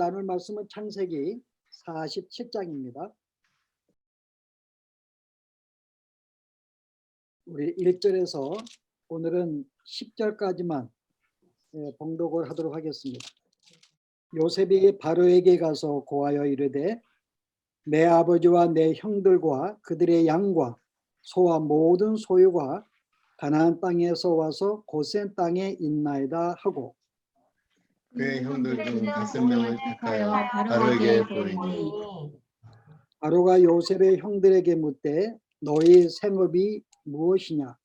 나눌 말씀은 창세기 47장입니다. 우리 1절에서 오늘은 10절까지만 봉독을 하도록 하겠습니다. 요셉이 바로에게 가서 고하여 이르되 내 아버지와 내 형들과 그들의 양과 소와 모든 소유가 가나안 땅에서 와서 고센 땅에 있나이다 하고 그의 형들 중 5명을 택하여 바로에게 보이니 바로가 요셉의 형들에게 묻되 너희 생업이 무엇이냐?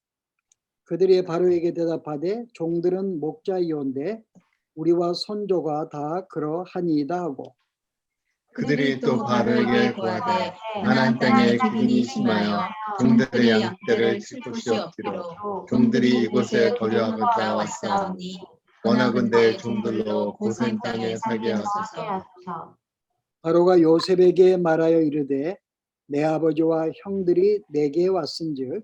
그들이 바로에게 대답하되 종들은 목자이온데 우리와 선조가 다 그러하니이다 하고 그들이 또 바로에게 구하되 가나안 땅에 기근이 심하여 종들의 양떼를 칠 곳이 없기로 종들이 이곳에 거류하고자 왔사오니 원하건대 종들로 고센 땅에 살게 하소서. 바로가 요셉에게 말하여 이르되 내 아버지와 형들이 내게 왔은즉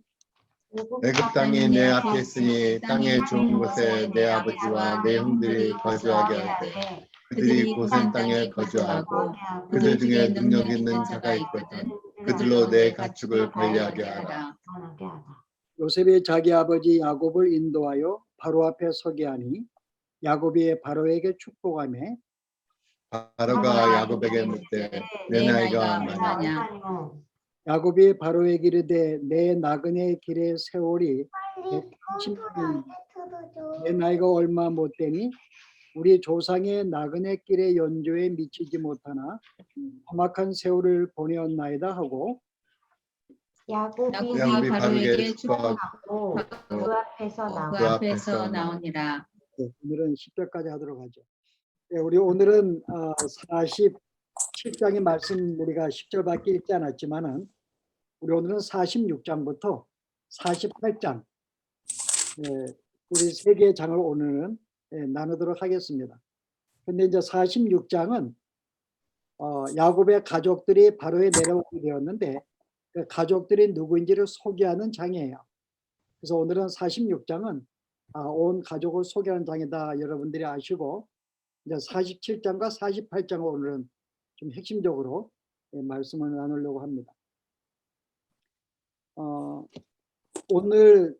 애굽 땅이 내 앞에 있으니 땅의 좋은 곳에 내 아버지와 내 형들이 거주하게 하되 그들이 고센 땅에 거주하고 그들 중에 능력 있는 자가 있거든 그들로 내 가축을 관리하게 하라. 요셉이 자기 아버지 야곱을 인도하여 바로 앞에 서게 하니 야곱이 바로에게 축복하며 바로가 야곱에게 묻되 내 나이가 얼마냐? 야곱이 바로에게 이르되 내 나그네 길의 세월이 130년이니 내 나이가 얼마 못 되니 우리 조상의 나그네 길의 연조에 미치지 못하나 험악한 세월을 보내었나이다 하고 야곱이 바로에게 축복하고 그 앞에서 나오니라. 오늘은 10절까지 하도록 하죠. 우리 오늘은 47장의 말씀 우리가 10절밖에 읽지 않았지만은 우리 오늘은 46장부터 48장 우리 세 개의 장을 오늘은 나누도록 하겠습니다. 근데 이제 46장은 야곱의 가족들이 바로에 내려오게 되었는데 그 가족들이 누구인지를 소개하는 장이에요. 그래서 오늘은 46장은 온 가족을 소개하는 장이다 여러분들이 아시고 이제 47장과 48장을 오늘은 좀 핵심적으로 말씀을 나누려고 합니다. 오늘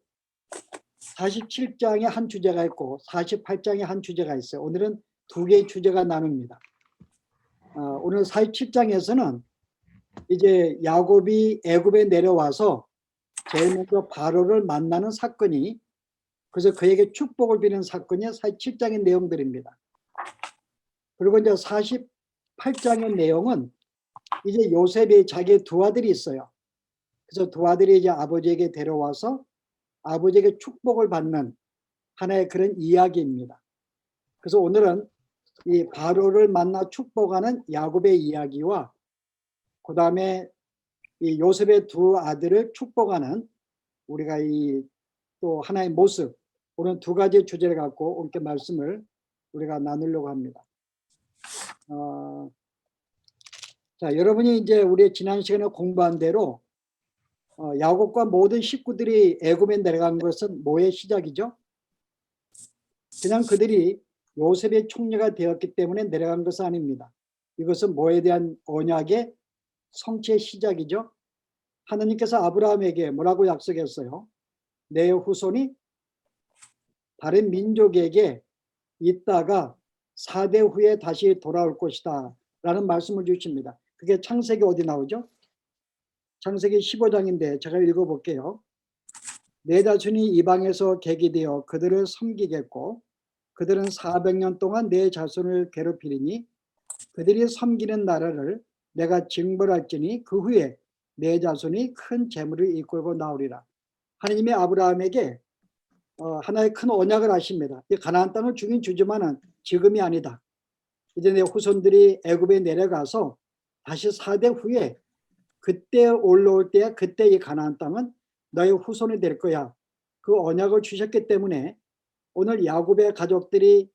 47장에 한 주제가 있고 48장에 한 주제가 있어요. 오늘은 두 개의 주제가 나눕니다. 오늘 47장에서는 이제 야곱이 애굽에 내려와서 제일 먼저 바로를 만나는 사건이 그래서 그에게 축복을 비는 사건이 47장의 내용들입니다. 그리고 이제 48장의 내용은 이제 요셉이 자기의 두 아들이 있어요. 그래서 두 아들이 이제 아버지에게 데려와서 아버지에게 축복을 받는 하나의 그런 이야기입니다. 그래서 오늘은 이 바로를 만나 축복하는 야곱의 이야기와 그 다음에 이 요셉의 두 아들을 축복하는 우리가 이 또 하나의 모습 오늘 두 가지 주제를 갖고 오늘 말씀을 우리가 나누려고 합니다. 자, 여러분이 이제 우리 지난 시간에 공부한 대로 야곱과 모든 식구들이 애굽에 내려간 것은 뭐의 시작이죠? 그냥 그들이 요셉의 총리가 되었기 때문에 내려간 것은 아닙니다. 이것은 뭐에 대한 언약의 성취의 시작이죠. 하나님께서 아브라함에게 뭐라고 약속했어요? 내 후손이 다른 민족에게 있다가 4대 후에 다시 돌아올 것이다 라는 말씀을 주십니다. 그게 창세기 어디 나오죠? 창세기 15장인데 제가 읽어볼게요. 내 자손이 이방에서 객이 되어 그들을 섬기겠고 그들은 400년 동안 내 자손을 괴롭히리니 그들이 섬기는 나라를 내가 징벌할지니 그 후에 내 자손이 큰 재물을 이끌고 나오리라. 하나님이 아브라함에게 하나의 큰 언약을 하십니다. 가나안 땅을 주긴 주지만은 지금이 아니다. 이제 내 후손들이 애굽에 내려가서 다시 4대 후에 그때 올라올 때야 그때 이 가나안 땅은 너의 후손이 될 거야. 그 언약을 주셨기 때문에 오늘 야곱의 가족들이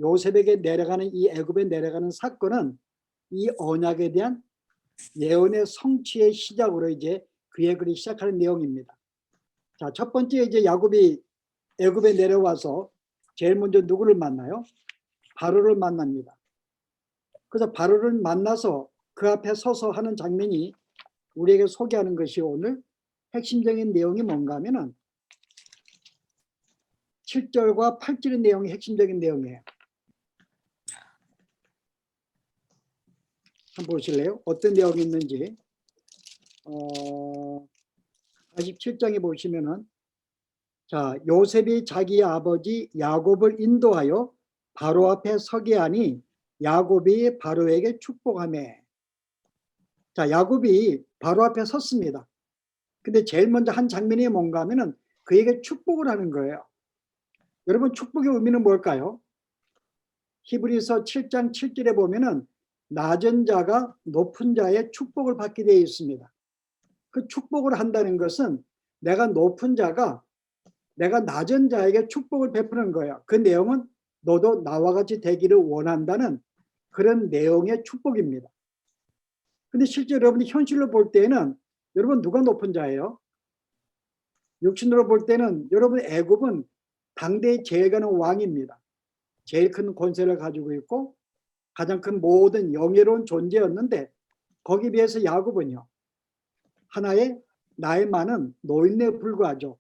요셉에게 내려가는 이 애굽에 내려가는 사건은 이 언약에 대한 예언의 성취의 시작으로 이제 그의 글이 시작하는 내용입니다. 자, 첫 번째 이제 야곱이 애굽에 내려와서 제일 먼저 누구를 만나요? 바로를 만납니다. 그래서 바로를 만나서 그 앞에 서서 하는 장면이 우리에게 소개하는 것이 오늘 핵심적인 내용이 뭔가 하면은 7절과 8절의 내용이 핵심적인 내용이에요. 한번 보실래요? 어떤 내용이 있는지. 47장에 보시면은 자, 요셉이 자기 아버지 야곱을 인도하여 바로 앞에 서게 하니 야곱이 바로에게 축복하며. 자, 야곱이 바로 앞에 섰습니다. 근데 제일 먼저 한 장면이 뭔가 하면은 그에게 축복을 하는 거예요. 여러분, 축복의 의미는 뭘까요? 히브리서 7장 7절에 보면은 낮은 자가 높은 자의 축복을 받게 되어 있습니다. 그 축복을 한다는 것은 내가 높은 자가 내가 낮은 자에게 축복을 베푸는 거예요. 그 내용은 너도 나와 같이 되기를 원한다는 그런 내용의 축복입니다. 근데 실제 여러분이 현실로 볼 때는 여러분 누가 높은 자예요? 육신으로 볼 때는 여러분 애굽은 당대의 제일 가는 왕입니다. 제일 큰 권세를 가지고 있고 가장 큰 모든 영예로운 존재였는데 거기에 비해서 야곱은요. 하나의 나이 많은 노인네에 불과하죠.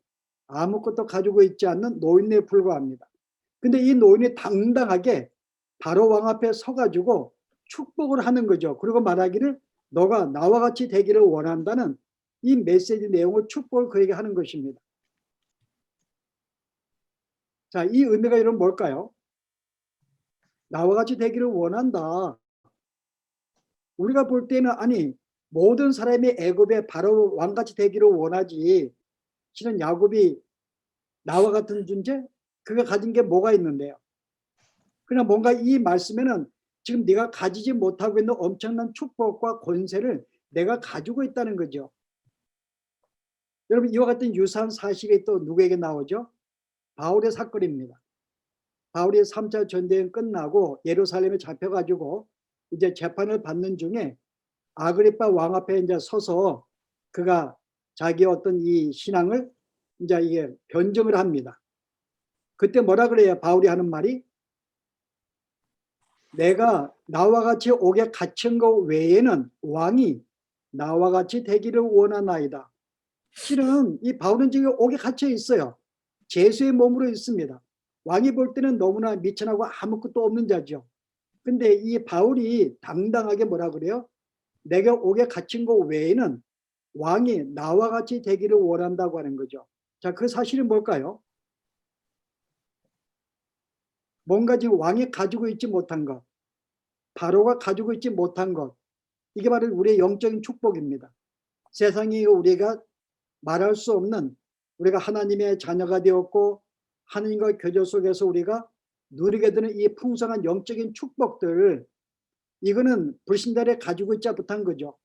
아무것도 가지고 있지 않는 노인네에 불과합니다. 근데 이 노인이 당당하게 바로 왕 앞에 서가지고 축복을 하는 거죠. 그리고 말하기를 너가 나와 같이 되기를 원한다는 이 메시지 내용을 축복을 그에게 하는 것입니다. 자, 이 의미가 여러분 뭘까요? 나와 같이 되기를 원한다. 우리가 볼 때는 아니 모든 사람이 애굽의 바로 왕같이 되기를 원하지. 실은 야곱이 나와 같은 존재? 그가 가진 게 뭐가 있는데요? 그냥 뭔가 이 말씀에는 지금 네가 가지지 못하고 있는 엄청난 축복과 권세를 내가 가지고 있다는 거죠. 여러분 이와 같은 유사한 사실이 또 누구에게 나오죠? 바울의 사건입니다. 바울이 3차 전쟁이 끝나고 예루살렘에 잡혀가지고 이제 재판을 받는 중에 아그리파 왕 앞에 이제 서서 그가 자기 어떤 이 신앙을 이제 이게 변증을 합니다. 그때 뭐라 그래요? 바울이 하는 말이 내가 나와 같이 옥에 갇힌 것 외에는 왕이 나와 같이 되기를 원하나이다. 실은 이 바울은 지금 옥에 갇혀 있어요. 죄수의 몸으로 있습니다. 왕이 볼 때는 너무나 미천하고 아무것도 없는 자죠. 근데 이 바울이 당당하게 뭐라 그래요? 내가 옥에 갇힌 것 외에는 왕이 나와 같이 되기를 원한다고 하는 거죠. 자, 그 사실은 뭘까요? 뭔가 지금 왕이 가지고 있지 못한 것, 바로가 가지고 있지 못한 것, 이게 바로 우리의 영적인 축복입니다. 세상이 우리가 말할 수 없는 우리가 하나님의 자녀가 되었고 하나님과 교제 속에서 우리가 누리게 되는 이 풍성한 영적인 축복들, 이거는 불신자들이 가지고 있지 못한 거죠.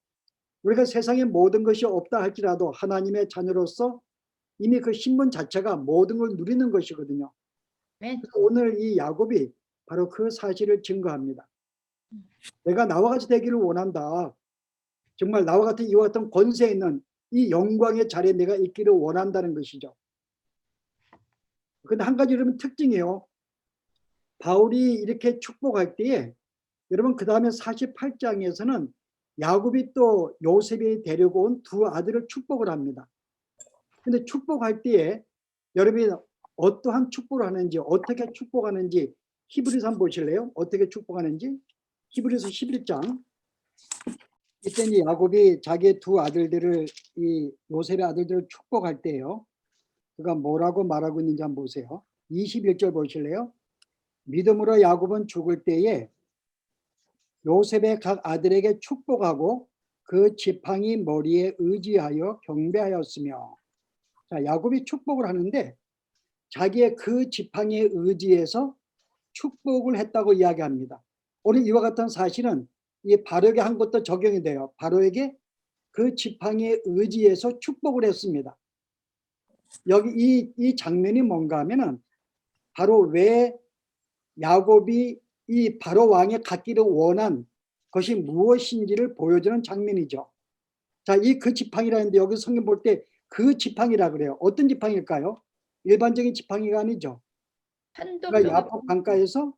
우리가 세상에 모든 것이 없다 할지라도 하나님의 자녀로서 이미 그 신분 자체가 모든 걸 누리는 것이거든요. 오늘 이 야곱이 바로 그 사실을 증거합니다. 내가 나와 같이 되기를 원한다. 정말 나와 같은 이와 같은 권세 있는 이 영광의 자리에 내가 있기를 원한다는 것이죠. 근데 한 가지 여러분 특징이에요. 바울이 이렇게 축복할 때에 여러분 그 다음에 48장에서는 야곱이 또 요셉이 데리고 온 두 아들을 축복을 합니다. 근데 축복할 때에 여러분이 어떠한 축복을 하는지 어떻게 축복하는지 히브리서 한번 보실래요? 어떻게 축복하는지 히브리서 11장. 이때는 야곱이 자기의 두 아들들을 이 요셉의 아들들을 축복할 때요. 그가 뭐라고 말하고 있는지 한번 보세요. 21절 보실래요? 믿음으로 야곱은 죽을 때에 요셉의 각 아들에게 축복하고 그 지팡이 머리에 의지하여 경배하였으며. 자, 야곱이 축복을 하는데 자기의 그 지팡이에 의지해서 축복을 했다고 이야기합니다. 오늘 이와 같은 사실은 이 바로에게 한 것도 적용이 돼요. 바로에게 그 지팡이에 의지해서 축복을 했습니다. 여기 이 장면이 뭔가 하면은 바로 왜 야곱이 이 바로 왕에 갖기를 원한 것이 무엇인지를 보여주는 장면이죠. 자, 이 그 지팡이라는데 여기 성경 볼 때 그 지팡이라 그래요. 어떤 지팡이일까요? 일반적인 지팡이가 아니죠. 그러니까 야복 강가에서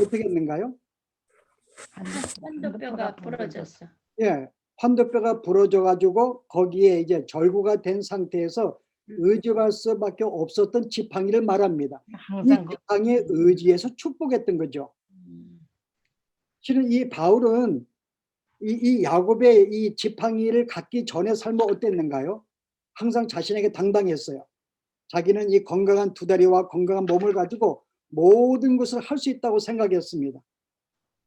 어떻게 했는가요? 환도뼈가 부러졌어. 예, 환도뼈가 부러져 가지고 거기에 이제 절구가 된 상태에서 의지할 수밖에 없었던 지팡이를 말합니다. 이 항상 지팡이에 의지해서 축복했던 거죠. 실은 이 바울은 이 야곱의 이 지팡이를 갖기 전에 삶은 어땠는가요? 항상 자신에게 당당했어요. 자기는 이 건강한 두 다리와 건강한 몸을 가지고 모든 것을 할 수 있다고 생각했습니다.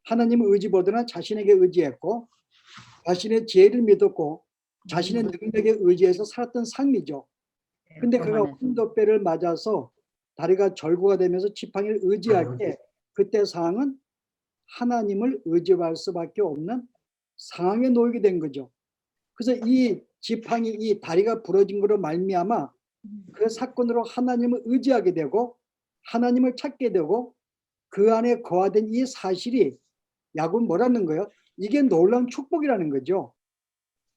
하나님의 의지보다는 자신에게 의지했고 자신의 지혜를 믿었고 자신의 능력에 의지해서 살았던 삶이죠. 근데 그가 환도뼈를 맞아서 다리가 절구가 되면서 지팡이를 의지할 때 그때 상황은 하나님을 의지할 수밖에 없는 상황에 놓이게 된 거죠. 그래서 이 지팡이, 이 다리가 부러진 것으로 말미암아 그 사건으로 하나님을 의지하게 되고 하나님을 찾게 되고 그 안에 거하던 이 사실이 야곱은 뭐라는 거예요? 이게 놀라운 축복이라는 거죠.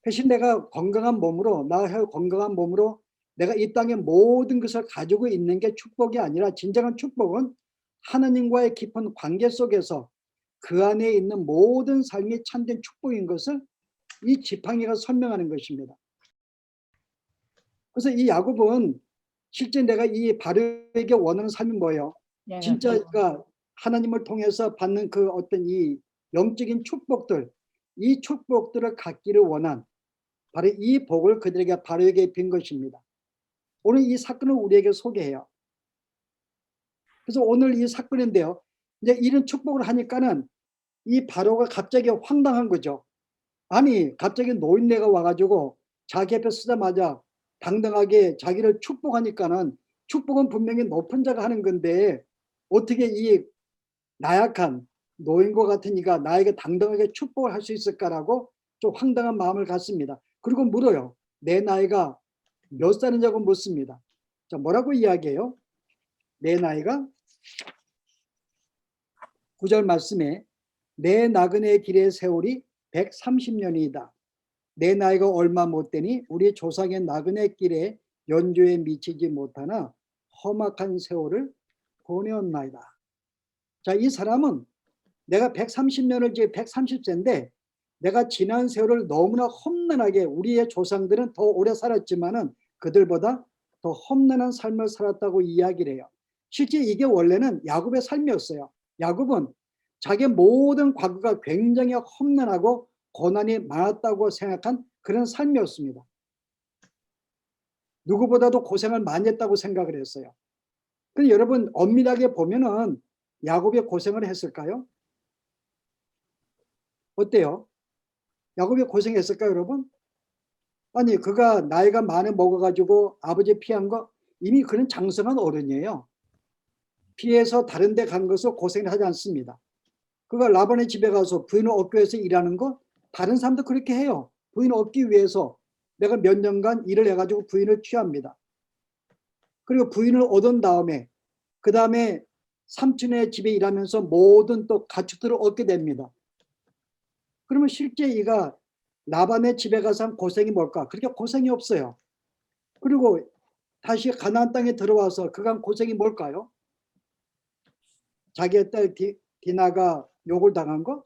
대신 내가 건강한 몸으로 나 건강한 몸으로 내가 이 땅의 모든 것을 가지고 있는 게 축복이 아니라 진정한 축복은 하나님과의 깊은 관계 속에서 그 안에 있는 모든 삶이 참된 축복인 것을 이 지팡이가 설명하는 것입니다. 그래서 이 야곱은 실제 내가 이 바로에게 원하는 삶이 뭐예요? 진짜 그러니까 하나님을 통해서 받는 그 어떤 이 영적인 축복들, 이 축복들을 갖기를 원한 바로 이 복을 그들에게 바로에게 빈 것입니다. 오늘 이 사건을 우리에게 소개해요. 그래서 오늘 이 사건인데요. 이제 이런 축복을 하니까는 이 바로가 갑자기 황당한 거죠. 아니 갑자기 노인네가 와가지고 자기 앞에 쓰자마자 당당하게 자기를 축복하니까는 축복은 분명히 높은 자가 하는 건데 어떻게 이 나약한 노인과 같은 이가 나에게 당당하게 축복을 할 수 있을까라고 좀 황당한 마음을 갖습니다. 그리고 물어요. 내 나이가 몇 살이냐고 묻습니다. 자, 뭐라고 이야기해요? 내 나이가 9절 말씀에 내 나그네 길의 세월이 130년이다. 내 나이가 얼마 못 되니 우리 조상의 나그네 길에 연조에 미치지 못하나 험악한 세월을 보내었나이다. 자, 이 사람은 내가 130년을 이제 130세인데 내가 지난 세월을 너무나 험난하게 우리의 조상들은 더 오래 살았지만은 그들보다 더 험난한 삶을 살았다고 이야기를 해요. 실제 이게 원래는 야곱의 삶이었어요. 야곱은 자기의 모든 과거가 굉장히 험난하고 고난이 많았다고 생각한 그런 삶이었습니다. 누구보다도 고생을 많이 했다고 생각을 했어요. 근데 여러분 엄밀하게 보면은 야곱이 고생을 했을까요? 어때요? 야곱이 고생했을까요, 여러분? 아니, 그가 나이가 많이 먹어가지고 아버지 피한 거 이미 그는 장성한 어른이에요. 피해서 다른 데 간 것을 고생을 하지 않습니다. 그가 라반의 집에 가서 부인을 얻기 위해서 일하는 거 다른 사람도 그렇게 해요. 부인을 얻기 위해서 내가 몇 년간 일을 해가지고 부인을 취합니다. 그리고 부인을 얻은 다음에 그 다음에 삼촌의 집에 일하면서 모든 또 가축들을 얻게 됩니다. 그러면 실제 이가 라반의 집에 가서 한 고생이 뭘까? 그렇게 고생이 없어요. 그리고 다시 가나안 땅에 들어와서 그가 한 고생이 뭘까요? 자기의 딸 디나가 욕을 당한 거?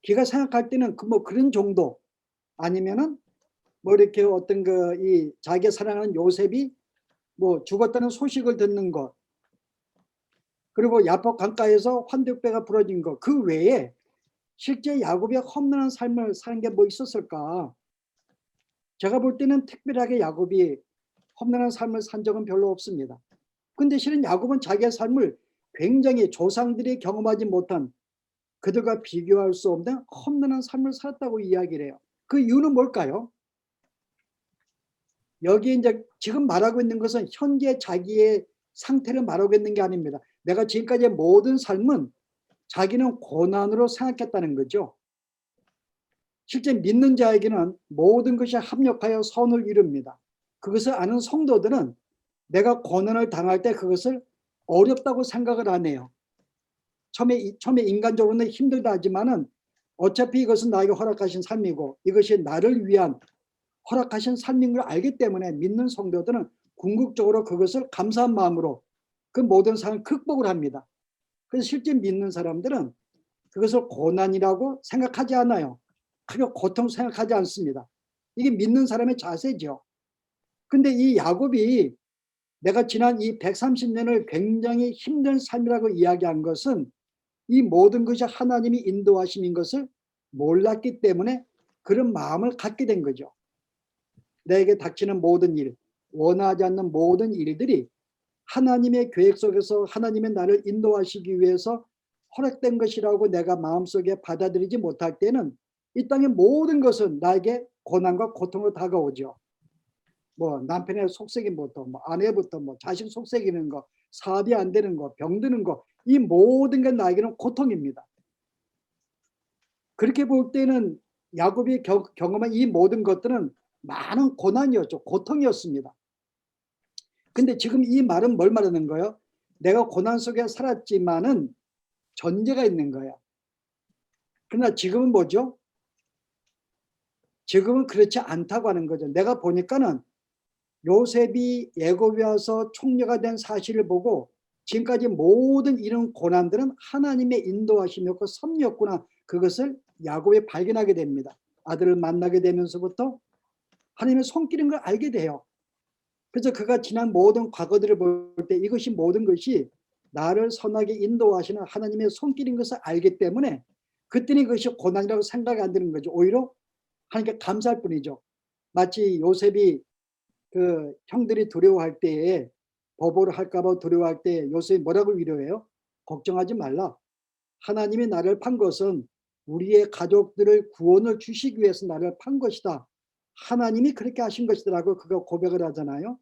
걔가 생각할 때는 뭐 그런 정도 아니면은 뭐 이렇게 어떤 이 자기 사랑하는 요셉이 뭐 죽었다는 소식을 듣는 것 그리고 야복 강가에서 환도뼈가 부러진 것 그 외에 실제 야곱이 험난한 삶을 사는 게 뭐 있었을까? 제가 볼 때는 특별하게 야곱이 험난한 삶을 산 적은 별로 없습니다. 근데 실은 야곱은 자기의 삶을 굉장히 조상들이 경험하지 못한 그들과 비교할 수 없는 험난한 삶을 살았다고 이야기를 해요. 그 이유는 뭘까요? 여기 이제 지금 말하고 있는 것은 현재 자기의 상태를 말하고 있는 게 아닙니다. 내가 지금까지의 모든 삶은 자기는 고난으로 생각했다는 거죠. 실제 믿는 자에게는 모든 것이 합력하여 선을 이룹니다. 그것을 아는 성도들은 내가 고난을 당할 때 그것을 어렵다고 생각을 안 해요. 처음에 인간적으로는 힘들다 하지만은 어차피 이것은 나에게 허락하신 삶이고 이것이 나를 위한 허락하신 삶인 걸 알기 때문에 믿는 성도들은 궁극적으로 그것을 감사한 마음으로 그 모든 상황을 극복을 합니다. 그래서 실제 믿는 사람들은 그것을 고난이라고 생각하지 않아요. 크게 고통 생각하지 않습니다. 이게 믿는 사람의 자세죠. 근데 이 야곱이 내가 지난 이 130년을 굉장히 힘든 삶이라고 이야기한 것은 이 모든 것이 하나님이 인도하심인 것을 몰랐기 때문에 그런 마음을 갖게 된 거죠. 내게 닥치는 모든 일, 원하지 않는 모든 일들이 하나님의 계획 속에서 하나님의 나를 인도하시기 위해서 허락된 것이라고 내가 마음속에 받아들이지 못할 때는 이 땅의 모든 것은 나에게 고난과 고통으로 다가오죠. 뭐 남편의 속썩임부터 뭐 아내부터 뭐 자식 속썩이는 거, 사업이 안 되는 거, 병드는 거, 이 모든 게 나에게는 고통입니다. 그렇게 볼 때는 야곱이 경험한 이 모든 것들은 많은 고난이었죠. 고통이었습니다. 근데 지금 이 말은 뭘 말하는 거예요? 내가 고난 속에 살았지만은 전제가 있는 거예요. 그러나 지금은 뭐죠? 지금은 그렇지 않다고 하는 거죠. 내가 보니까는 요셉이 애굽에 와서 총리가 된 사실을 보고 지금까지 모든 이런 고난들은 하나님의 인도하심이었고 섭리였구나. 그것을 야곱이 발견하게 됩니다. 아들을 만나게 되면서부터 하나님의 손길인 걸 알게 돼요. 그래서 그가 지난 모든 과거들을 볼 때 이것이 모든 것이 나를 선하게 인도하시는 하나님의 손길인 것을 알기 때문에 그때는 그것이 고난이라고 생각이 안 드는 거죠. 오히려 하나님께 감사할 뿐이죠. 마치 요셉이 그 형들이 두려워할 때에 보복을 할까봐 두려워할 때 요셉이 뭐라고 위로해요? 걱정하지 말라. 하나님이 나를 판 것은 우리의 가족들을 구원을 주시기 위해서 나를 판 것이다. 하나님이 그렇게 하신 것이라고 그가 고백을 하잖아요.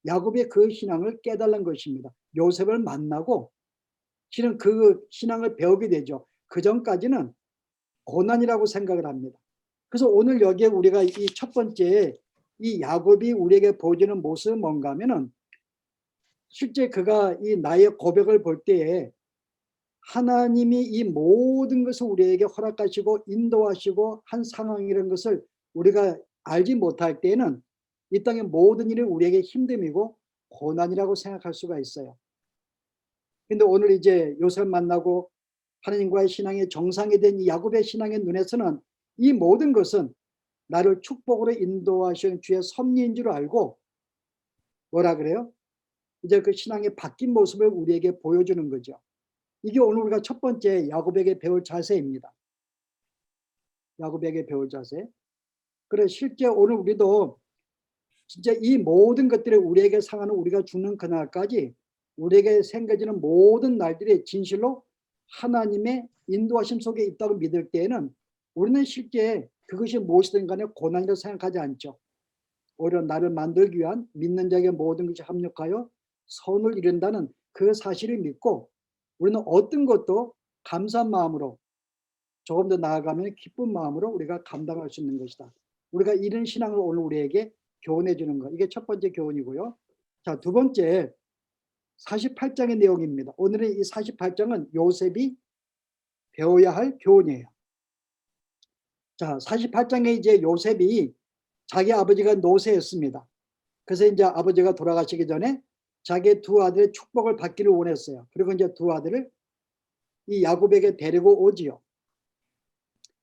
야곱의 그 신앙을 깨달은 것입니다. 요셉을 만나고 실은 그 신앙을 배우게 되죠. 그 전까지는 고난이라고 생각을 합니다. 그래서 오늘 여기에 우리가 이 첫 번째 이 야곱이 우리에게 보여주는 모습은 뭔가 하면은 실제 그가 이 나의 고백을 볼 때에 하나님이 이 모든 것을 우리에게 허락하시고 인도하시고 한 상황이라는 것을 우리가 알지 못할 때에는 이 땅의 모든 일이 우리에게 힘듦이고 고난이라고 생각할 수가 있어요. 근데 오늘 이제 요셉 만나고 하나님과의 신앙의 정상이 된 이 야곱의 신앙의 눈에서는 이 모든 것은 나를 축복으로 인도하시는 주의 섭리인 줄 알고 뭐라 그래요? 이제 그 신앙의 바뀐 모습을 우리에게 보여주는 거죠. 이게 오늘 우리가 첫 번째 야곱에게 배울 자세입니다. 야곱에게 배울 자세. 그래 실제 오늘 우리도 진짜 이 모든 것들이 우리에게 상하는 우리가 죽는 그날까지 우리에게 생겨지는 모든 날들이 진실로 하나님의 인도하심 속에 있다고 믿을 때에는 우리는 실제 그것이 무엇이든 간에 고난이라고 생각하지 않죠. 오히려 나를 만들기 위한 믿는 자에게 모든 것이 합력하여 선을 이룬다는 그 사실을 믿고 우리는 어떤 것도 감사한 마음으로 조금 더 나아가면 기쁜 마음으로 우리가 감당할 수 있는 것이다. 우리가 이런 신앙을 오늘 우리에게 교훈해 주는 것. 이게 첫 번째 교훈이고요. 자, 두 번째 48장의 내용입니다. 오늘은 이 48장은 요셉이 배워야 할 교훈이에요. 자, 48장에 이제 요셉이 자기 아버지가 노새였습니다. 그래서 이제 아버지가 돌아가시기 전에 자기 두 아들의 축복을 받기를 원했어요. 그리고 이제 두 아들을 이 야곱에게 데리고 오지요.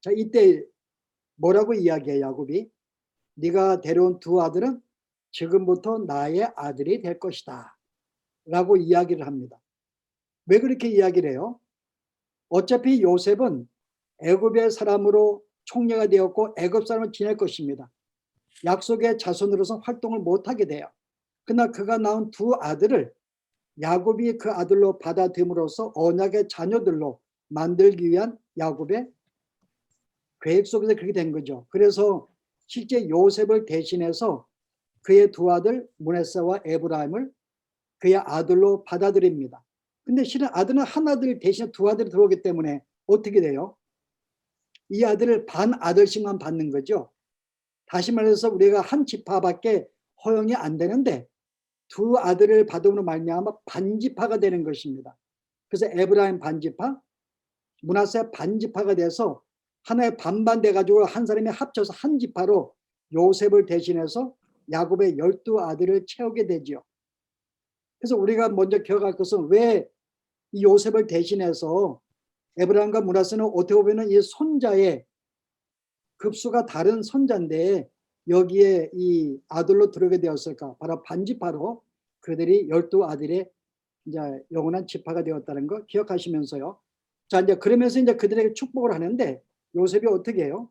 자, 이때 뭐라고 이야기해 야곱이? 네가 데려온 두 아들은 지금부터 나의 아들이 될 것이다. 라고 이야기를 합니다. 왜 그렇게 이야기를 해요? 어차피 요셉은 애굽의 사람으로 총리가 되었고 애굽 사람을 지낼 것입니다. 약속의 자손으로서 활동을 못하게 돼요. 그러나 그가 낳은 두 아들을 야곱이 그 아들로 받아들임으로써 언약의 자녀들로 만들기 위한 야곱의 계획 속에서 그렇게 된 거죠. 그래서 실제 요셉을 대신해서 그의 두 아들 므낫세와 에브라임을 그의 아들로 받아들입니다. 근데 실은 아들은 한 아들 대신에 두 아들이 들어오기 때문에 어떻게 돼요? 이 아들을 반 아들씩만 받는 거죠. 다시 말해서 우리가 한 지파밖에 허용이 안 되는데 두 아들을 받음으로 말미암아 반지파가 되는 것입니다. 그래서 에브라임 반지파, 므낫세 반지파가 돼서 하나의 반반 돼가지고 한 사람이 합쳐서 한 지파로 요셉을 대신해서 야곱의 12아들을 채우게 되죠. 그래서 우리가 먼저 기억할 것은 왜 이 요셉을 대신해서 에브라임과 므낫세는 어떻게 보면 이 손자의 급수가 다른 손자인데 여기에 이 아들로 들어오게 되었을까? 바로 반지파로 그들이 12아들의 이제 영원한 지파가 되었다는 거 기억하시면서요. 자, 이제 그러면서 이제 그들에게 축복을 하는데 요셉이 어떻게 해요?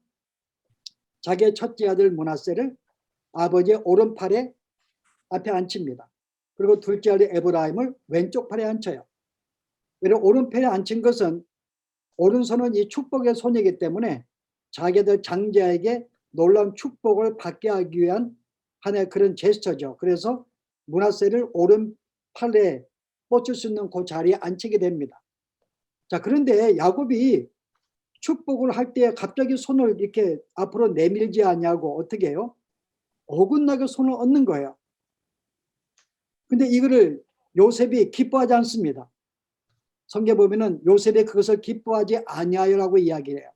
자기의 첫째 아들 므낫세를 아버지의 오른팔에 앞에 앉힙니다. 그리고 둘째 아들 에브라임을 왼쪽 팔에 앉혀요. 왜냐하면 오른팔에 앉힌 것은 오른손은 이 축복의 손이기 때문에 자기들 장자에게 놀라운 축복을 받게 하기 위한 하나의 그런 제스처죠. 그래서 므낫세를 오른팔에 뻗칠 수 있는 그 자리에 앉히게 됩니다. 자, 그런데 야곱이 축복을 할 때 갑자기 손을 이렇게 앞으로 내밀지 않냐고 어떻게 해요? 어긋나게 손을 얹는 거예요. 근데 이거를 요셉이 기뻐하지 않습니다. 성경 보면은 요셉이 그것을 기뻐하지 아니하여라고 이야기해요.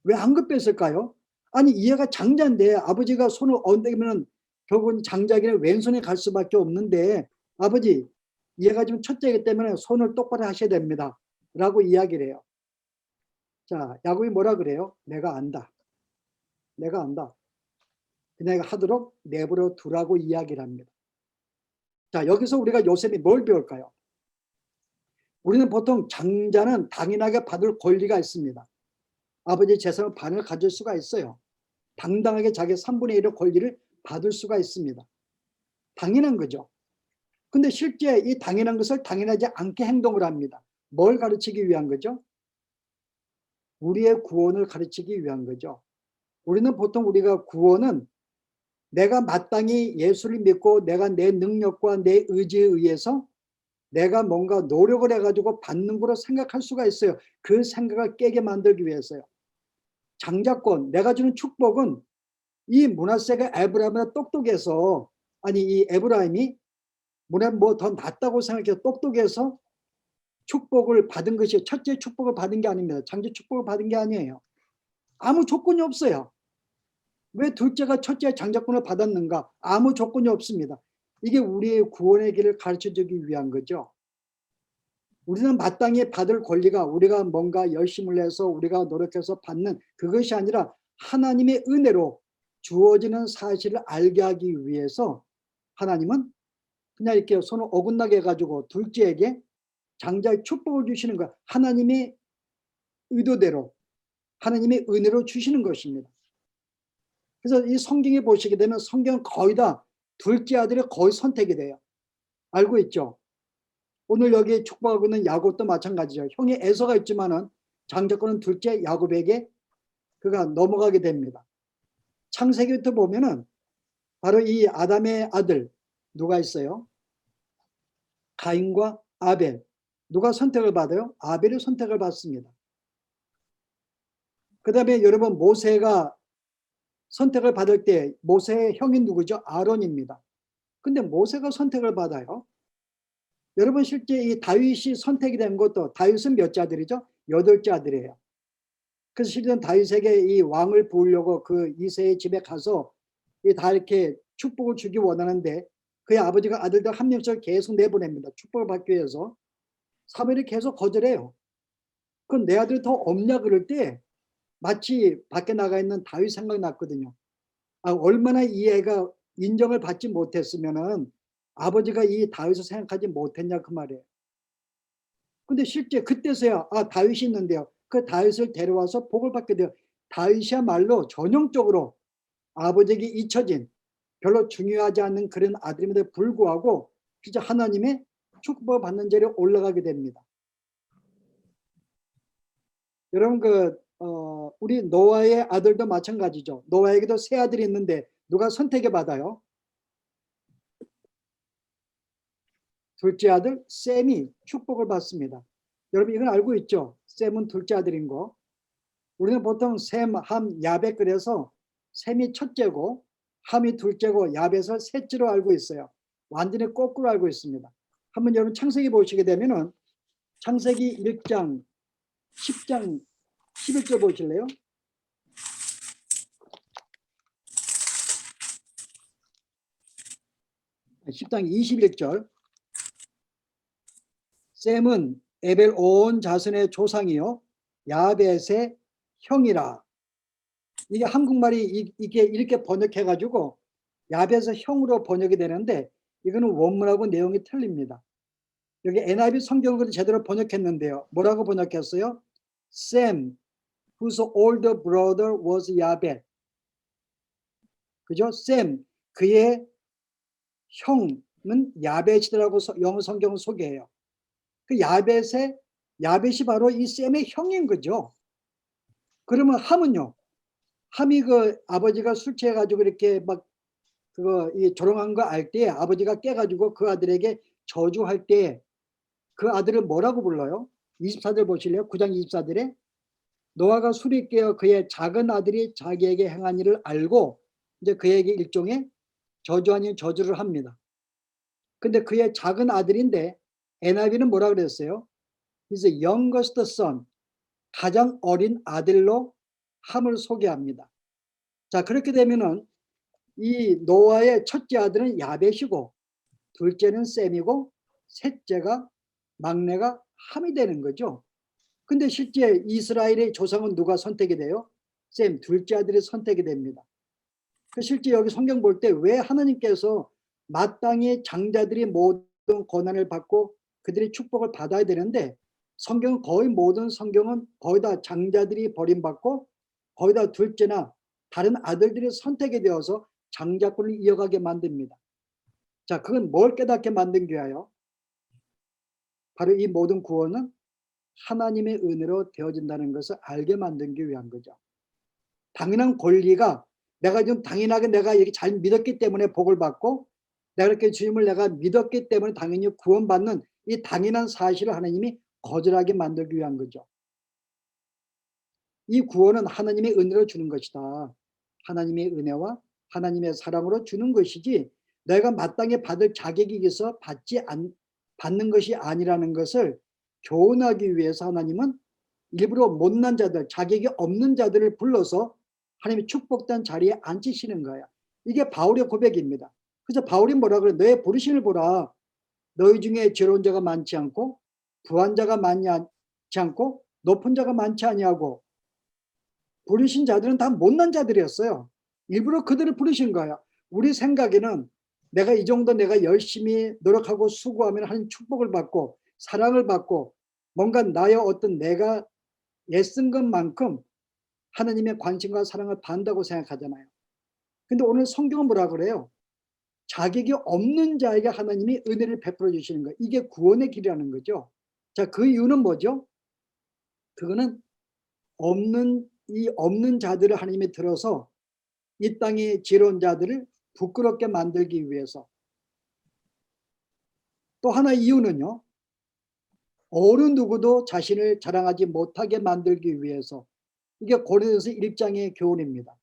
왜 안 급했을까요? 아니 얘가 장자인데 아버지가 손을 얹으면 결국은 장자에게는 왼손에 갈 수밖에 없는데 아버지 얘가 지금 첫째이기 때문에 손을 똑바로 하셔야 됩니다. 라고 이야기를 해요. 자, 야곱이 뭐라 그래요? 내가 안다. 내가 안다. 그냥 하도록 내버려 두라고 이야기를 합니다. 자, 여기서 우리가 요셉이 뭘 배울까요? 우리는 보통 장자는 당연하게 받을 권리가 있습니다. 아버지 재산을 반을 가질 수가 있어요. 당당하게 자기 3분의 1의 권리를 받을 수가 있습니다. 당연한 거죠. 근데 실제 이 당연한 것을 당연하지 않게 행동을 합니다. 뭘 가르치기 위한 거죠? 우리의 구원을 가르치기 위한 거죠. 우리는 보통 우리가 구원은 내가 마땅히 예수를 믿고 내가 내 능력과 내 의지에 의해서 내가 뭔가 노력을 해가지고 받는 거로 생각할 수가 있어요. 그 생각을 깨게 만들기 위해서요. 장자권, 내가 주는 축복은 이 므낫세가 에브라임보다 똑똑해서 아니 이 에브라임이 뭐 더 낫다고 생각해서 똑똑해서 축복을 받은 것이 첫째 축복을 받은 게 아닙니다. 장자 축복을 받은 게 아니에요. 아무 조건이 없어요. 왜 둘째가 첫째 장자권을 받았는가? 아무 조건이 없습니다. 이게 우리의 구원의 길을 가르쳐주기 위한 거죠. 우리는 마땅히 받을 권리가 우리가 뭔가 열심을 해서 우리가 노력해서 받는 그것이 아니라 하나님의 은혜로 주어지는 사실을 알게 하기 위해서 하나님은 그냥 이렇게 손을 어긋나게 해가지고 둘째에게 장자의 축복을 주시는 거야. 하나님의 의도대로 하나님의 은혜로 주시는 것입니다. 그래서 이 성경에 보시게 되면 성경은 거의 다 둘째 아들이 거의 선택이 돼요. 알고 있죠? 오늘 여기 축복하고 있는 야곱도 마찬가지죠. 형이 에서가 있지만은 장자권은 둘째 야곱에게 그가 넘어가게 됩니다. 창세기부터 보면은 바로 이 아담의 아들 누가 있어요? 가인과 아벨. 누가 선택을 받아요? 아벨이 선택을 받습니다. 그 다음에 여러분 모세가 선택을 받을 때 모세의 형이 누구죠? 아론입니다. 근데 모세가 선택을 받아요. 여러분 실제 이 다윗이 선택이 된 것도 다윗은 몇 자들이죠? 8자들이에요. 그래서 실은 다윗에게 이 왕을 부으려고 그 이새의 집에 가서 다 이렇게 축복을 주기 원하는데 그의 아버지가 아들들 한 명씩 계속 내보냅니다. 축복을 받기 위해서. 사무엘이 계속 거절해요. 그럼 내 아들이 더 없냐 그럴 때 마치 밖에 나가 있는 다윗 생각이 났거든요. 얼마나 이 애가 인정을 받지 못했으면은 아버지가 이 다윗을 생각하지 못했냐 그 말이에요. 근데 실제 그때서야 다윗이 있는데요. 그 다윗을 데려와서 복을 받게 돼요. 다윗이야말로 전형적으로 아버지에게 잊혀진 별로 중요하지 않는 그런 아들임에도 불구하고 진짜 하나님의 축복을 받는 자리에 올라가게 됩니다. 여러분 우리 노아의 아들도 마찬가지죠. 노아에게도 세 아들이 있는데 누가 선택해 받아요? 둘째 아들 셈이 축복을 받습니다. 여러분 이건 알고 있죠? 셈은 둘째 아들인 거. 우리는 보통 셈, 함, 야벳 그래서 셈이 첫째고 함이 둘째고 야벳을 셋째로 알고 있어요. 완전히 거꾸로 알고 있습니다. 한번 여러분 창세기 보시게 되면은 창세기 1장, 10장, 11절 보실래요? 10장 21절. 셈은 에벨 온 자손의 조상이요 야벳의 형이라. 이게 한국말이 이게 이렇게 번역해 가지고 야벳의 형으로 번역이 되는데 이거는 원문하고 내용이 틀립니다. 여기 NIV 성경으로 제대로 번역했는데요. 뭐라고 번역했어요? Sam, whose older brother was 야벳. 그죠? Sam, 그의 형은 야벳이라고 영어 성경을 소개해요. 그 야벳이 바로 이 셈의 형인 거죠. 그러면 함은요? 함이 그 아버지가 술 취해가지고 이렇게 막 그거 이 조롱한 거 알 때 아버지가 깨가지고 그 아들에게 저주할 때 그 아들을 뭐라고 불러요? 24절 보실래요? 9장 24절에 노아가 술이 깨어 그의 작은 아들이 자기에게 행한 일을 알고 이제 그에게 일종의 저주 아닌 저주를 합니다. 근데 그의 작은 아들인데 NIV는 뭐라 그랬어요? His youngest son, 가장 어린 아들로 함을 소개합니다. 자, 그렇게 되면은 이 노아의 첫째 아들은 야벳이고 둘째는 셈이고 셋째가 막내가 함이 되는 거죠. 근데 실제 이스라엘의 조상은 누가 선택이 돼요? 셈, 둘째 아들이 선택이 됩니다. 실제 여기 성경 볼 때 왜 하나님께서 마땅히 장자들이 모든 고난을 받고 그들이 축복을 받아야 되는데 성경은 거의 모든 성경은 거의 다 장자들이 버림받고 거의 다 둘째나 다른 아들들이 선택이 되어서 장자권을 이어가게 만듭니다. 자, 그건 뭘 깨닫게 만들기 위하여? 바로 이 모든 구원은 하나님의 은혜로 되어진다는 것을 알게 만들기 위한 거죠. 당연한 권리가 내가 좀 당연하게 내가 이렇게 잘 믿었기 때문에 복을 받고 내가 이렇게 주님을 내가 믿었기 때문에 당연히 구원받는 이 당연한 사실을 하나님이 거절하게 만들기 위한 거죠. 이 구원은 하나님의 은혜로 주는 것이다. 하나님의 은혜와 하나님의 사랑으로 주는 것이지 내가 마땅히 받을 자격이 있어 받는 것이 아니라는 것을 교훈하기 위해서 하나님은 일부러 못난 자들, 자격이 없는 자들을 불러서 하나님의 축복된 자리에 앉히시는 거야. 이게 바울의 고백입니다. 그래서 바울이 뭐라 그래? 너의 부르심을 보라. 너희 중에 죄로운 자가 많지 않고 부한 자가 많지 않고 높은 자가 많지 아니하고 부르신 자들은 다 못난 자들이었어요. 일부러 그들을 부르신 거야. 우리 생각에는 내가 이 정도 내가 열심히 노력하고 수고하면 하나님 축복을 받고 사랑을 받고 뭔가 나의 어떤 내가 애쓴 것만큼 하나님의 관심과 사랑을 받는다고 생각하잖아요. 근데 오늘 성경은 뭐라 그래요? 자격이 없는 자에게 하나님이 은혜를 베풀어 주시는 거예요. 이게 구원의 길이라는 거죠. 자, 그 이유는 뭐죠? 그거는 없는 자들을 하나님이 들어서 이 땅의 지혜로운 자들을 부끄럽게 만들기 위해서. 또 하나 이유는요. 어느 누구도 자신을 자랑하지 못하게 만들기 위해서. 이게 고린도서 1장의 교훈입니다.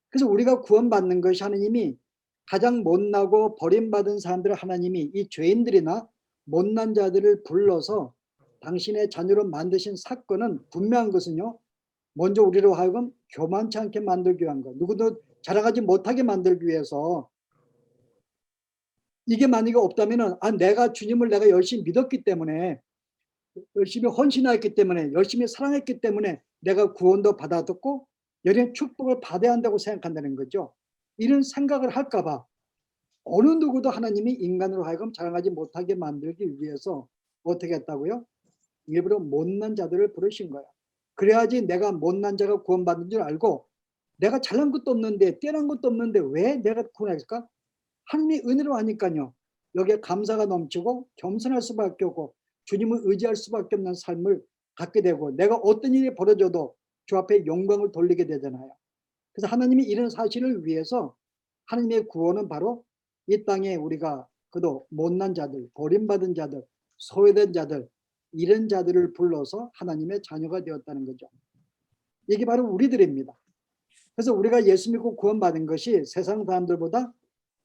그래서 우리가 구원받는 것이 하나님이 가장 못나고 버림받은 사람들을 하나님이 이 죄인들이나 못난 자들을 불러서 당신의 자녀로 만드신 사건은 분명한 것은요. 먼저 우리로 하여금 교만치 않게 만들기 위한 것. 누구도 자랑하지 못하게 만들기 위해서. 이게 만약에 없다면은 내가 주님을 내가 열심히 믿었기 때문에 열심히 헌신하였기 때문에 열심히 사랑했기 때문에 내가 구원도 받아듣고 여러 축복을 받아야 한다고 생각한다는 거죠. 이런 생각을 할까 봐 어느 누구도 하나님이 인간으로 하여금 자랑하지 못하게 만들기 위해서 어떻게 했다고요? 일부러 못난 자들을 부르신 거야. 그래야지 내가 못난 자가 구원받는 줄 알고 내가 잘난 것도 없는데 뛰어난 것도 없는데 왜 내가 구원했을까? 하나님의 은혜로 하니까요. 여기에 감사가 넘치고 겸손할 수밖에 없고 주님을 의지할 수밖에 없는 삶을 갖게 되고 내가 어떤 일이 벌어져도 주 앞에 영광을 돌리게 되잖아요. 그래서 하나님이 이런 사실을 위해서 하나님의 구원은 바로 이 땅에 우리가 그도 못난 자들, 버림받은 자들, 소외된 자들 이런 자들을 불러서 하나님의 자녀가 되었다는 거죠. 이게 바로 우리들입니다. 그래서 우리가 예수 믿고 구원받은 것이 세상 사람들보다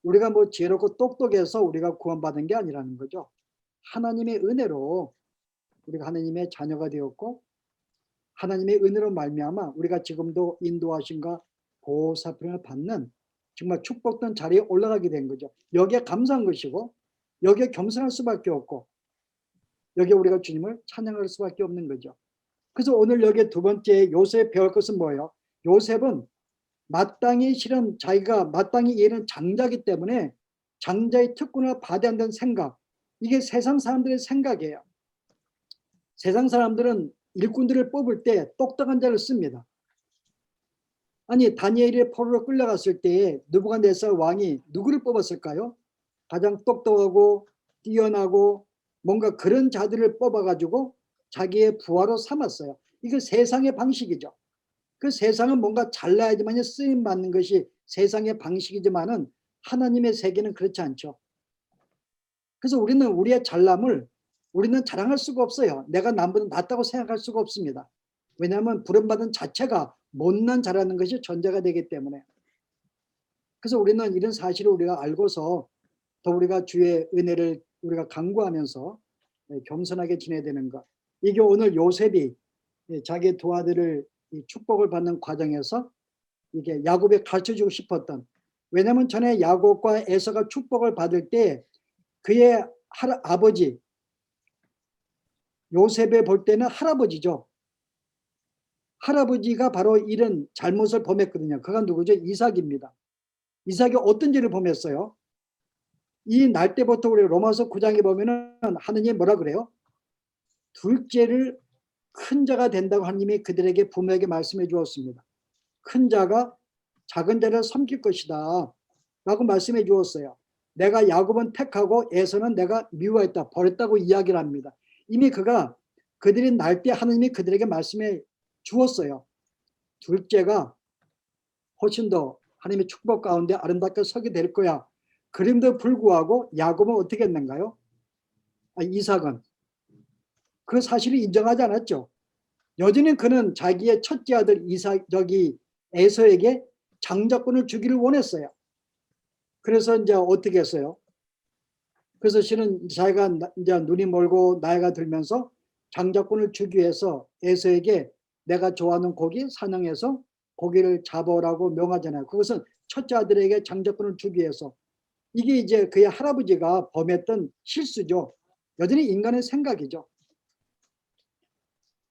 우리가 뭐 지혜롭고 똑똑해서 우리가 구원받은 게 아니라는 거죠. 하나님의 은혜로 우리가 하나님의 자녀가 되었고 하나님의 은혜로 말미암아 우리가 지금도 인도하심과 보호사편을 받는 정말 축복된 자리에 올라가게 된 거죠. 여기에 감사한 것이고 여기에 겸손할 수밖에 없고 여기에 우리가 주님을 찬양할 수밖에 없는 거죠. 그래서 오늘 여기 두 번째 요셉 배울 것은 뭐예요? 요셉은 마땅히 실은 자기가 마땅히 일은 장자이기 때문에 장자의 특권을 받아야 한다는 생각, 이게 세상 사람들의 생각이에요. 세상 사람들은 일꾼들을 뽑을 때 똑똑한 자를 씁니다. 아니 다니엘이 포로로 끌려갔을 때에 느부갓네살 왕이 누구를 뽑았을까요? 가장 똑똑하고 뛰어나고 뭔가 그런 자들을 뽑아가지고 자기의 부하로 삼았어요. 이거 세상의 방식이죠. 그 세상은 뭔가 잘나야지만 쓰임 받는 것이 세상의 방식이지만은 하나님의 세계는 그렇지 않죠. 그래서 우리는 우리의 잘남을 우리는 자랑할 수가 없어요. 내가 남보다 낫다고 생각할 수가 없습니다. 왜냐하면 부름받은 자체가 못난 자라는 것이 전제가 되기 때문에. 그래서 우리는 이런 사실을 우리가 알고서 더 우리가 주의 은혜를 우리가 강구하면서 겸손하게 지내야 되는 것. 이게 오늘 요셉이 자기 두 아들을 축복을 받는 과정에서 이게 야곱이 가르쳐주고 싶었던, 왜냐하면 전에 야곱과 에서가 축복을 받을 때 그의 아버지 요셉에 볼 때는 할아버지죠. 할아버지가 바로 이런 잘못을 범했거든요. 그가 누구죠? 이삭입니다. 이삭이 어떤 죄를 범했어요? 이 날 때부터 우리 로마서 9장에 보면은 하느님이 뭐라 그래요? 둘째를 큰 자가 된다고 하나님이 그들에게 부모에게 말씀해 주었습니다. 큰 자가 작은 자를 섬길 것이다 라고 말씀해 주었어요. 내가 야곱은 택하고 에서는 내가 미워했다, 버렸다고 이야기를 합니다. 이미 그들이 날 때 하나님이 그들에게 말씀해 주었어요. 둘째가 훨씬 더 하나님의 축복 가운데 아름답게 서게 될 거야. 그럼에도 불구하고 야곱은 어떻게 했는가요? 이삭은 그 사실을 인정하지 않았죠. 여전히 그는 자기의 첫째 아들 에서에게 장자권을 주기를 원했어요. 그래서 이제 어떻게 했어요? 그래서 실은 자기가 이제 눈이 멀고 나이가 들면서 장자권을 주기 위해서 에서에게 내가 좋아하는 고기 사냥해서 고기를 잡아오라고 명하잖아요. 그것은 첫째 아들에게 장자권을 주기 위해서. 이게 이제 그의 할아버지가 범했던 실수죠. 여전히 인간의 생각이죠.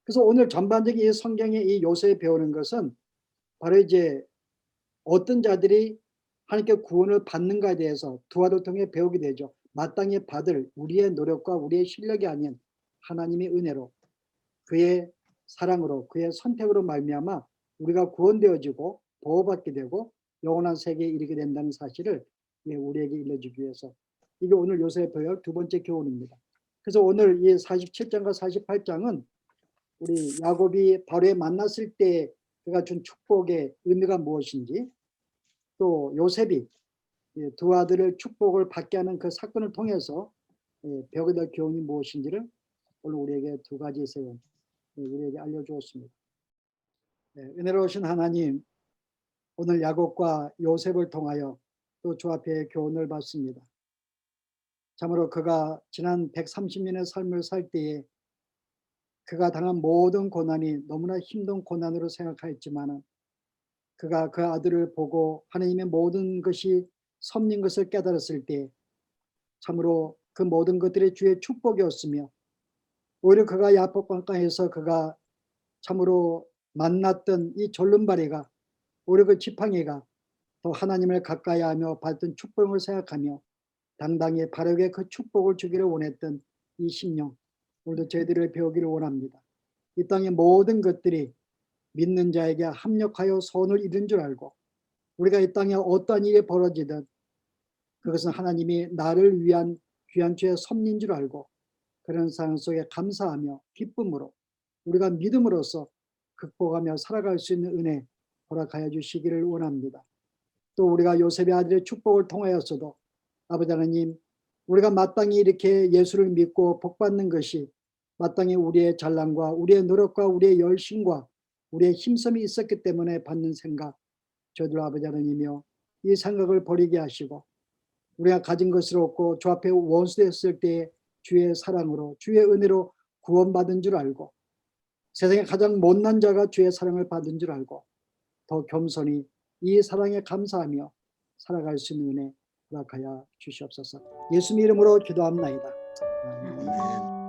그래서 오늘 전반적인 이 성경의 이 요셉이 배우는 것은 바로 이제 어떤 자들이 하나님께 구원을 받는가에 대해서 두 아들 통해 배우게 되죠. 마땅히 받을 우리의 노력과 우리의 실력이 아닌 하나님의 은혜로, 그의 사랑으로, 그의 선택으로 말미암아 우리가 구원되어지고 보호받게 되고 영원한 세계에 이르게 된다는 사실을 우리에게 일러주기 위해서, 이게 오늘 요셉의 배울 두 번째 교훈입니다. 그래서 오늘 이 47장과 48장은 우리 야곱이 바로에 만났을 때 그가 준 축복의 의미가 무엇인지, 또 요셉이 두 아들을 축복을 받게 하는 그 사건을 통해서 배우게 될 교훈이 무엇인지를 오늘 우리에게 두 가지에서 우리에게 알려주었습니다. 은혜로우신 하나님, 오늘 야곱과 요셉을 통하여 또 주 앞에 교훈을 받습니다. 참으로 그가 지난 130년의 삶을 살 때에 그가 당한 모든 고난이 너무나 힘든 고난으로 생각하였지만, 그가 그 아들을 보고 하나님의 모든 것이 섭린 것을 깨달았을 때 참으로 그 모든 것들이 주의 축복이었으며, 오히려 그가 야복강가에서 그가 참으로 만났던 이 졸름바리가, 오히려 그 지팡이가 더 하나님을 가까이 하며 받던 축복을 생각하며 당당히 바르게 그 축복을 주기를 원했던 이 심령, 오늘도 저희들을 배우기를 원합니다. 이 땅의 모든 것들이 믿는 자에게 합력하여 소원을 이룬 줄 알고, 우리가 이 땅에 어떠한 일이 벌어지든 그것은 하나님이 나를 위한 귀한 주의 섭리인 줄 알고, 그런 상황 속에 감사하며 기쁨으로 우리가 믿음으로써 극복하며 살아갈 수 있는 은혜 허락하여 주시기를 원합니다. 또 우리가 요셉의 아들의 축복을 통하여서도 아버지 하나님, 우리가 마땅히 이렇게 예수를 믿고 복받는 것이 마땅히 우리의 잘남과 우리의 노력과 우리의 열심과 우리의 힘섬이 있었기 때문에 받는 생각, 저들 아버지 하나님이여 이 생각을 버리게 하시고, 우리가 가진 것을 얻고 주 앞에 원수됐을 때 주의 사랑으로 주의 은혜로 구원받은 줄 알고, 세상에 가장 못난 자가 주의 사랑을 받은 줄 알고 더 겸손히 이 사랑에 감사하며 살아갈 수 있는 은혜 허락하여 주시옵소서. 예수님 이름으로 기도합나이다. 아멘.